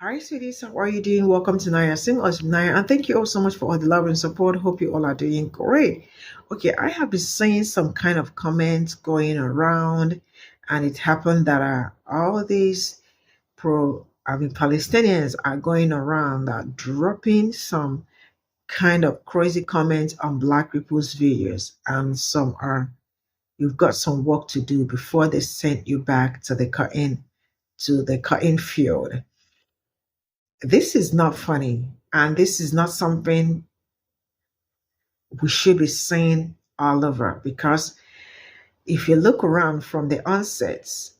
Hi, sweeties. How are you doing? Welcome to Naya Sing or Naya, and thank you all so much for all the love and support. Hope you all are doing great. Okay, I have been seeing some kind of comments going around, and it happened that all these Palestinians are going around dropping some kind of crazy comments on Black people's videos, and some are you've got some work to do before they send you back to the cutting field. This is not funny, and this is not something we should be saying all over, because if you look around from the onsets,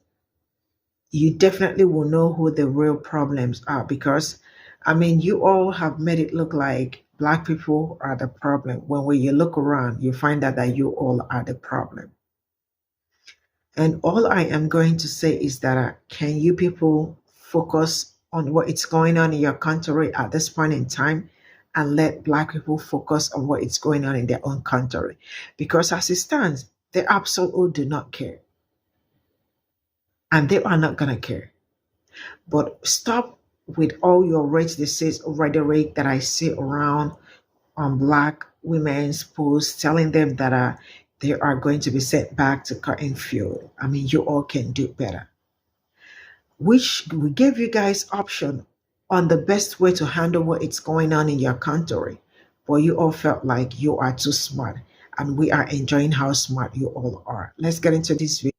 you definitely will know who the real problems are. Because you all have made it look like Black people are the problem, when you look around you find out that you all are the problem. And all I am going to say is that can you people focus on what is going on in your country at this point in time, and let Black people focus on what is going on in their own country? Because as it stands, they absolutely do not care, and they are not going to care. But stop with all your rich disease rhetoric that I see around on Black women's posts, telling them that they are going to be sent back to cotton field. You all can do better. Which we gave you guys option on the best way to handle what is going on in your country, but you all felt like you are too smart, and we are enjoying how smart you all are. Let's get into this video.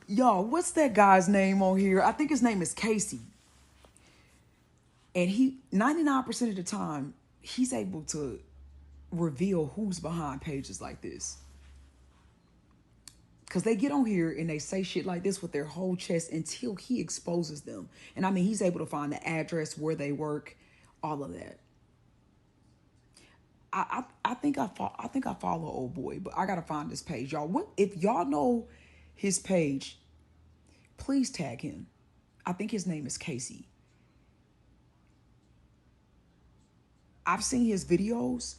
Y'all, what's that guy's name on here? I think his name is Casey. And he 99% of the time, he's able to reveal who's behind pages like this. Because they get on here and they say shit like this with their whole chest until he exposes them. And he's able to find the address where they work, all of that. I think I follow old boy, but I gotta find this page, y'all. What if y'all know his page? Please tag him. I think his name is Casey. I've seen his videos,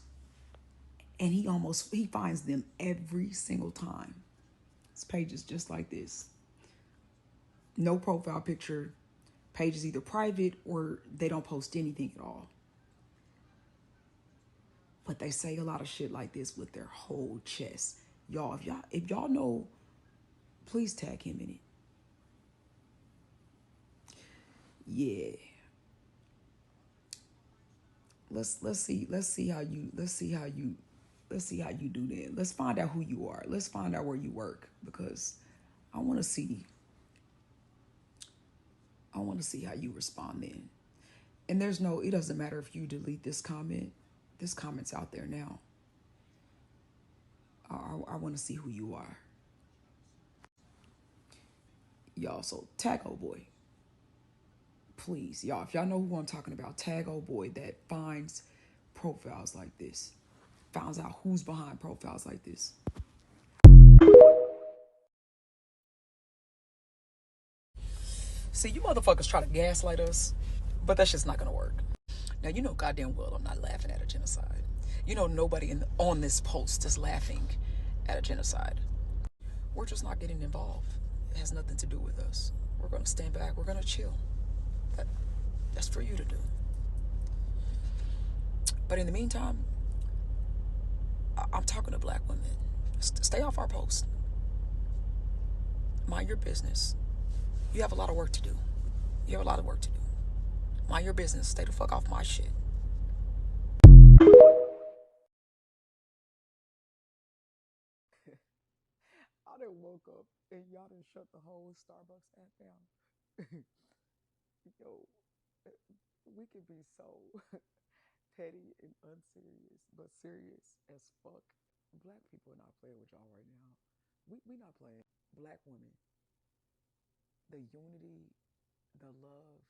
and he finds them every single time. His page is just like this. No profile picture. Page is either private or they don't post anything at all. But they say a lot of shit like this with their whole chest. Y'all, if y'all know, please tag him in it. Yeah. Let's see how you do that. Let's find out who you are. Let's find out where you work, because I want to see how you respond then. And it doesn't matter if you delete this comment. This comment's out there now. I want to see who you are. Y'all, so tag old boy. Please, y'all, if y'all know who I'm talking about, tag old boy that finds profiles like this. Finds out who's behind profiles like this. See, you motherfuckers try to gaslight us, but that's just not gonna work. Now, you know goddamn well I'm not laughing at a genocide. You know nobody on this post is laughing at a genocide. We're just not getting involved. It has nothing to do with us. We're gonna stand back. We're gonna chill. That's for you to do. But in the meantime, I'm talking to Black women. Stay off our post. Mind your business. You have a lot of work to do. You have a lot of work to do. Mind your business. Stay the fuck off my shit. I done woke up and y'all done shut the whole Starbucks app down. Yo, we can be so petty and unserious, but serious as fuck. Black people are not playing with y'all right now. We not playing. Black women, the unity, the love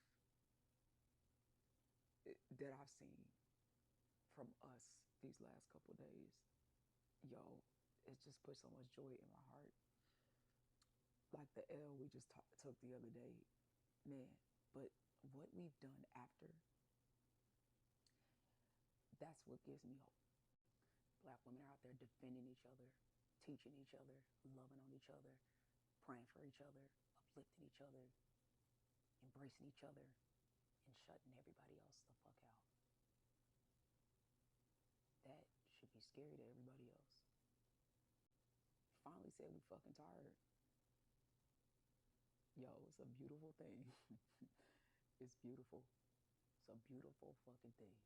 that I've seen from us these last couple of days, yo, it just put so much joy in my heart. Like the L we just took the other day, man. But what we've done after, that's what gives me hope. Black women are out there defending each other, teaching each other, loving on each other, praying for each other, uplifting each other, embracing each other, and shutting everybody else the fuck out. That should be scary to everybody else. Finally said we fucking tired. Yo, it's a beautiful thing. It's beautiful. It's a beautiful fucking thing.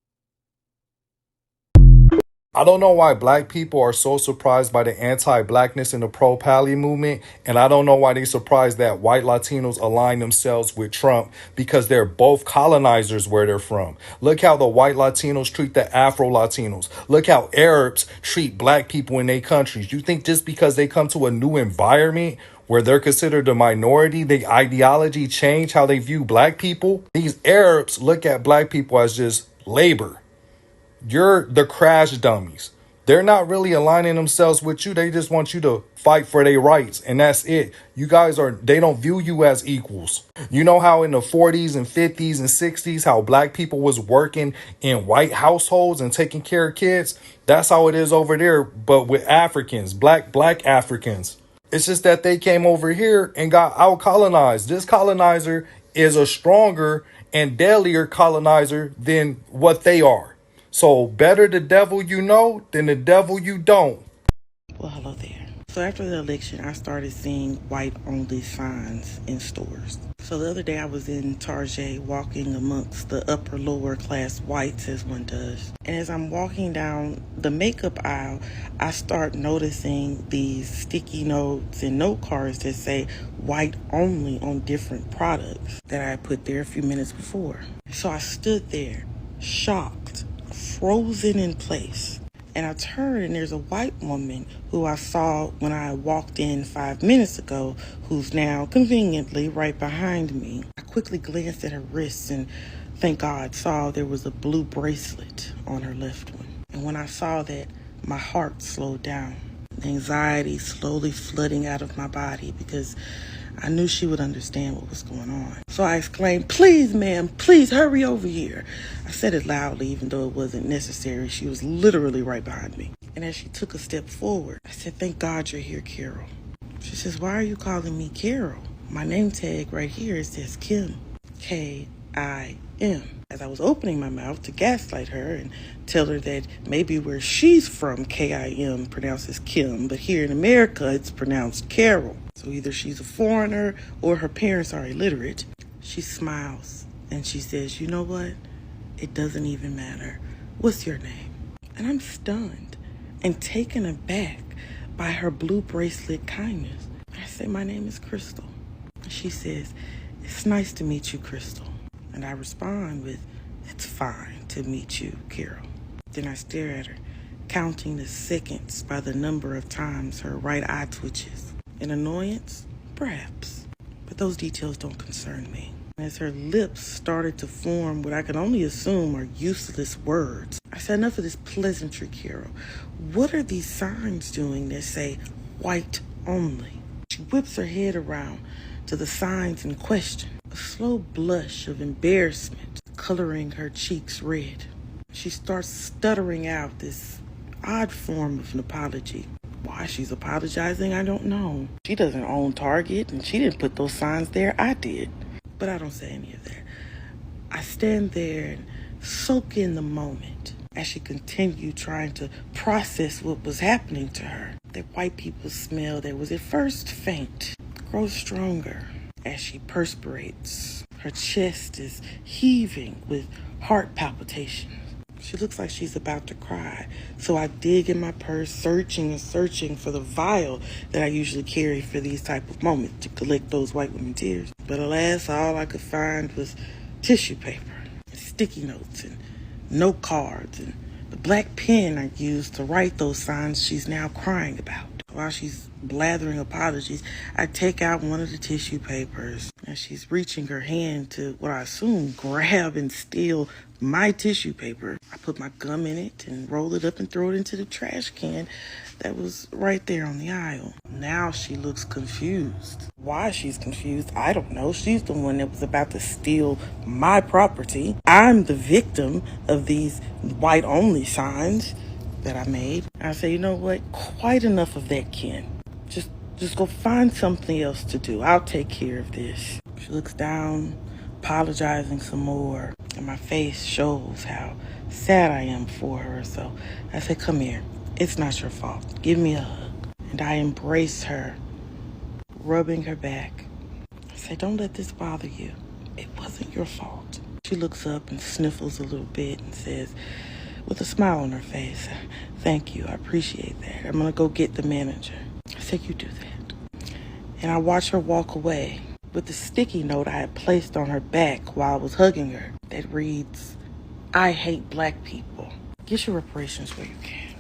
I don't know why black people are so surprised by the anti-blackness in the pro-pally movement, and I don't know why they're surprised that white Latinos align themselves with Trump because they're both colonizers where they're from. Look how the white Latinos treat the Afro Latinos. Look how Arabs treat black people in their countries. You think just because they come to a new environment where they're considered a minority, the ideology change how they view black people? These Arabs look at black people as just labor. You're the crash dummies. They're not really aligning themselves with you. They just want you to fight for their rights. And that's it. You guys they don't view you as equals. You know how in the 40s and 50s and 60s, how black people was working in white households and taking care of kids? That's how it is over there, but with Africans, black Africans. It's just that they came over here and got out colonized. This colonizer is a stronger and deadlier colonizer than what they are. So better the devil you know than the devil you don't. Well, hello there. So after the election, I started seeing white-only signs in stores. So the other day I was in Target walking amongst the upper lower class whites as one does. And as I'm walking down the makeup aisle, I start noticing these sticky notes and note cards that say white only on different products that I had put there a few minutes before. So I stood there, shocked, frozen in place. And I turn and there's a white woman who I saw when I walked in 5 minutes ago, who's now conveniently right behind me. I quickly glanced at her wrists and thank God saw there was a blue bracelet on her left one. And when I saw that, my heart slowed down. Anxiety slowly flooding out of my body because I knew she would understand what was going on. So I exclaimed, "Please, ma'am, please hurry over here." I said it loudly, even though it wasn't necessary. She was literally right behind me. And as she took a step forward, I said, "Thank God you're here, Carol." She says, "Why are you calling me Carol? My name tag right here, it says Kim, K-I-M." As I was opening my mouth to gaslight her and tell her that maybe where she's from, K-I-M pronounces Kim, but here in America, it's pronounced Carol. So either she's a foreigner or her parents are illiterate. She smiles and she says, "You know what? It doesn't even matter. What's your name?" And I'm stunned and taken aback by her blue bracelet kindness. I say, "My name is Crystal." She says, "It's nice to meet you, Crystal." And I respond with, "It's fine to meet you, Carol." Then I stare at her, counting the seconds by the number of times her right eye twitches. An annoyance? Perhaps. But those details don't concern me. As her lips started to form what I can only assume are useless words, I said, "Enough of this pleasantry, Carol. What are these signs doing that say white only?" She whips her head around to the signs in question, a slow blush of embarrassment coloring her cheeks red. She starts stuttering out this odd form of an apology. Why she's apologizing, I don't know. She doesn't own Target, and she didn't put those signs there. I did. But I don't say any of that. I stand there and soak in the moment as she continued trying to process what was happening to her. That white people smell that was at first faint grows stronger as she perspirates. Her chest is heaving with heart palpitations. She looks like she's about to cry. So I dig in my purse, searching and searching for the vial that I usually carry for these type of moments to collect those white women tears. But alas, all I could find was tissue paper, and sticky notes, and note cards, and the black pen I used to write those signs she's now crying about. While she's blathering apologies, I take out one of the tissue papers. As she's reaching her hand to what I assume grab and steal my tissue paper, I put my gum in it and roll it up and throw it into the trash can that was right there on the aisle. Now she looks confused. Why she's confused, I don't know. She's the one that was about to steal my property. I'm the victim of these white-only signs that I made. I say, "You know what? Quite enough of that, Ken. Just Just go find something else to do. I'll take care of this. She looks down, apologizing some more, and my face shows how sad I am for her. So I say, come here. It's not your fault. Give me a hug. And I embrace her, rubbing her back. I say, don't let this bother you. It wasn't your fault. She looks up and sniffles a little bit and says, with a smile on her face, thank you, I appreciate that. I'm gonna go get the manager. I said, you do that. And I watch her walk away with the sticky note I had placed on her back while I was hugging her that reads, I hate black people. Get your reparations where you can.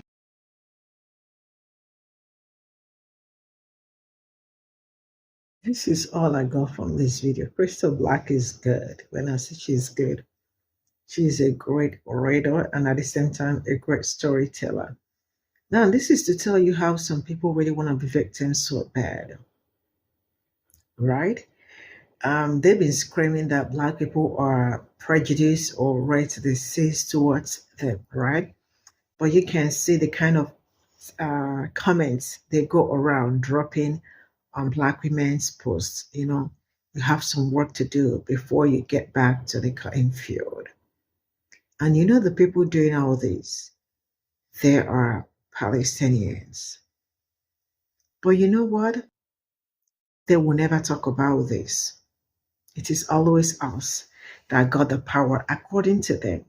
This is all I got from this video. Crystal Black is good. When I say she's good, she's a great orator and at the same time a great storyteller. Now, this is to tell you how some people really want to be victims so bad, right? They've been screaming that black people are prejudiced or racist towards them, right? But you can see the kind of comments they go around dropping on black women's posts. You have some work to do before you get back to the cutting field. And the people doing all this, they are Palestinians. But you know what? They will never talk about this. It is always us that got the power according to them.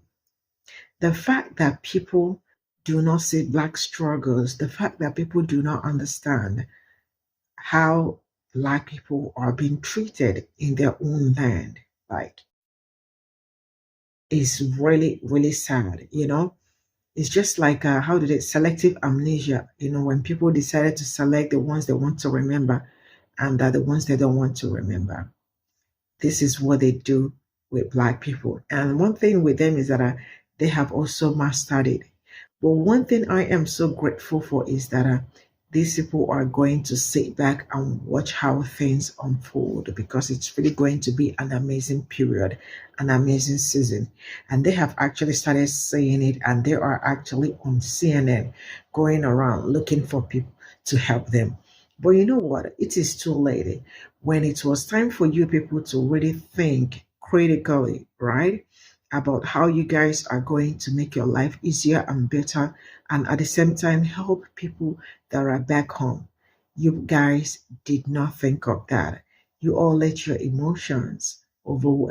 The fact that people do not see black struggles, the fact that people do not understand how black people are being treated in their own land, like, is really, really sad. It's just like how did it selective amnesia, when people decided to select the ones they want to remember and the ones they don't want to remember. This is what they do with black people. And one thing with them is that they have also mastered it. But one thing I am so grateful for is that these people are going to sit back and watch how things unfold, because it's really going to be an amazing period, an amazing season. And they have actually started saying it, and they are actually on CNN going around looking for people to help them. But you know what? It is too late. When it was time for you people to really think critically, right? About how you guys are going to make your life easier and better, and at the same time help people that are back home. You guys did not think of that. You all let your emotions over,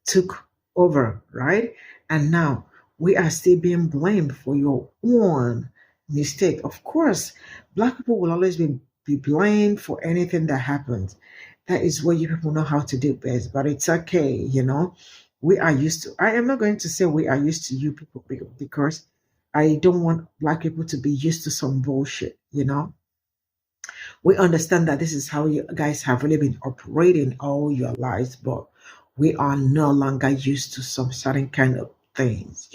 took over, right? And now we are still being blamed for your own mistake. Of course, black people will always be blamed for anything that happens. That is what you people know how to do best, but it's okay. We are used to, I am not going to say we are used to you people because I don't want black people to be used to some bullshit. We understand that this is how you guys have really been operating all your lives, but we are no longer used to some certain kind of things.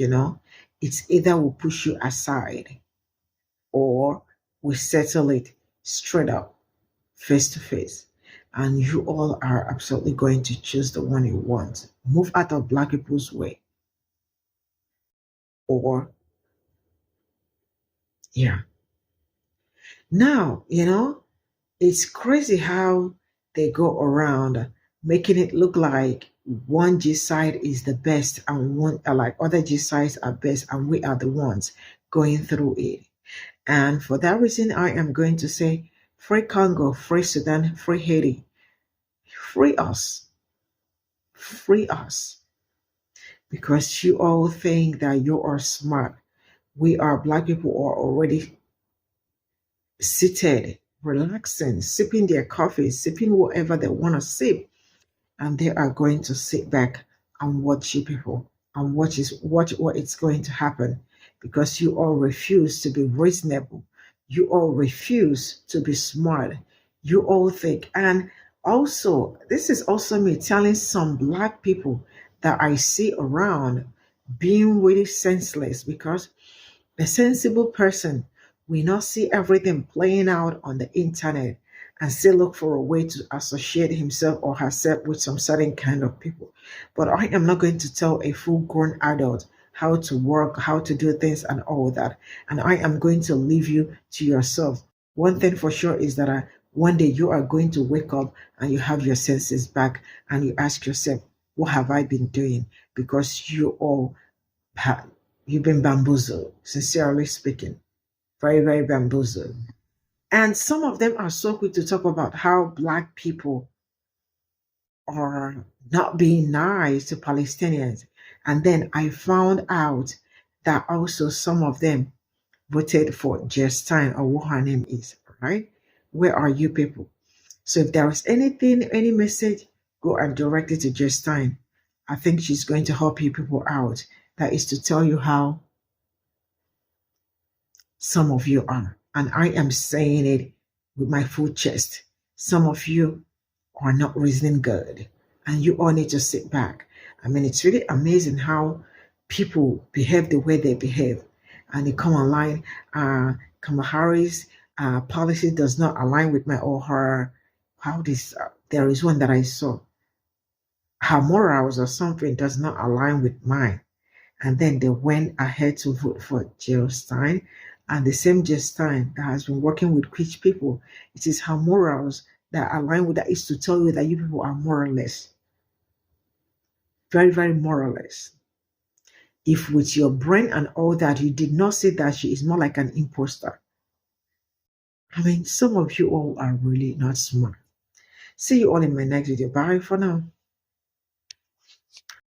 It's either we push you aside or we settle it straight up, face to face. And you all are absolutely going to choose the one you want. Move out of black people's way. Or, yeah. Now, it's crazy how they go around making it look like one G side is the best and one like other G sides are best, and we are the ones going through it. And for that reason, I am going to say free Congo, free Sudan, free Haiti, free us, free us. Because you all think that you are smart. We are black people are already seated, relaxing, sipping their coffee, sipping whatever they want to sip, and they are going to sit back and watch you people and watch what it's going to happen, because you all refuse to be reasonable. You all refuse to be smart. You all think, and also this is also me telling some black people that I see around being really senseless, because a sensible person will not see everything playing out on the internet and still look for a way to associate himself or herself with some certain kind of people. But I am not going to tell a full grown adult how to work, how to do things, and all that. And I am going to leave you to yourself. One thing for sure is that one day you are going to wake up and you have your senses back and you ask yourself, what have I been doing? Because you've been bamboozled, sincerely speaking, very, very bamboozled. And some of them are so quick to talk about how Black people are not being nice to Palestinians. And then I found out that also some of them voted for Justine or what her name is, right? Where are you people? So if there is anything, any message, go and direct it to Justine. I think she's going to help you people out. That is to tell you how some of you are. And I am saying it with my full chest. Some of you are not reasoning good. And you all need to sit back. I mean, it's really amazing how people behave the way they behave. And they come online, Kamala Harris policy does not align with my or her. How this, there is one that I saw. Her morals or something does not align with mine. And then they went ahead to vote for Jill Stein. And the same Jill Stein that has been working with rich people, it is her morals that align with that is to tell you that you people are moralless. Very, very moralless. If with your brain and all that you did not see that she is more like an imposter. I mean, some of you all are really not smart. See you all in my next video. Bye for now.